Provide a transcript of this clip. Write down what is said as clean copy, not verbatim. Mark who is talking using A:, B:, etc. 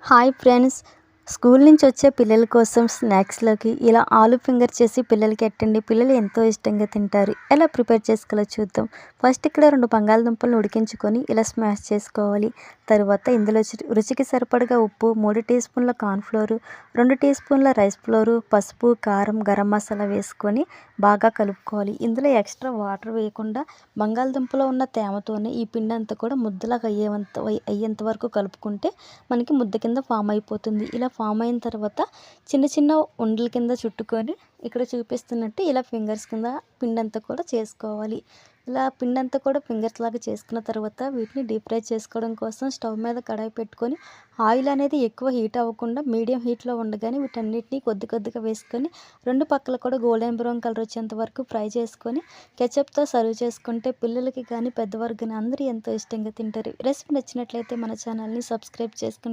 A: Hi friends, school నుంచి వచ్చే పిల్లల కోసం స్నాక్స్లోకి ఇలా ఆలు ఫింగర్ చేసి పిల్లలకి ఎట్టండి. పిల్లలు ఎంతో ఇష్టంగా తింటారు. ఎలా ప్రిపేర్ చేసుకోవాలో చూద్దాం. ఫస్ట్ ఇక్కడ 2 బంగాళదుంపలను ఉడికించుకొని ఇలా స్మాష్ చేసుకోవాలి. తర్వాత ఇందులో రుచికి సరిపడగా ఉప్పు, 3 టీ స్పూన్ల కార్న్ఫ్లోరు, 2 టీ స్పూన్ల రైస్ ఫ్లోరు, పసుపు, కారం, గరం మసాలా వేసుకొని బాగా కలుపుకోవాలి. ఇందులో ఎక్స్ట్రా వాటర్ వేయకుండా బంగాళదుంపలో ఉన్న తేమతోనే ఈ పిండి అంతా కూడా ముద్దలాగా అయ్యేంత వరకు కలుపుకుంటే మనకి ముద్ద కింద ఫామ్ అయిపోతుంది. ఇలా ఫామ్ అయిన తర్వాత చిన్న చిన్న ఉండల కింద చుట్టుకొని ఇక్కడ చూపిస్తున్నట్టు ఇలా ఫింగర్స్ కింద పిండంతా కూడా చేసుకోవాలి. ఇలా పిండంతా కూడా ఫింగర్స్ లాగా చేసుకున్న తర్వాత వీటిని డీప్ ఫ్రై చేసుకోవడం కోసం స్టవ్ మీద కడాయి పెట్టుకొని ఆయిల్ అనేది ఎక్కువ హీట్ అవ్వకుండా మీడియం హీట్లో ఉండగానే వీటన్నిటిని కొద్ది కొద్దిగా వేసుకొని 2 పక్కల కూడా గోల్డెన్ బ్రౌన్ కలర్ వచ్చేంత వరకు ఫ్రై చేసుకొని కెచప్తో సర్వ్ చేసుకుంటే పిల్లలకి కానీ పెద్దవారికి కానీ అందరూ ఎంతో ఇష్టంగా తింటారు. రెసిపీ నచ్చినట్లయితే మన ఛానల్ని సబ్స్క్రైబ్ చేసుకుంటే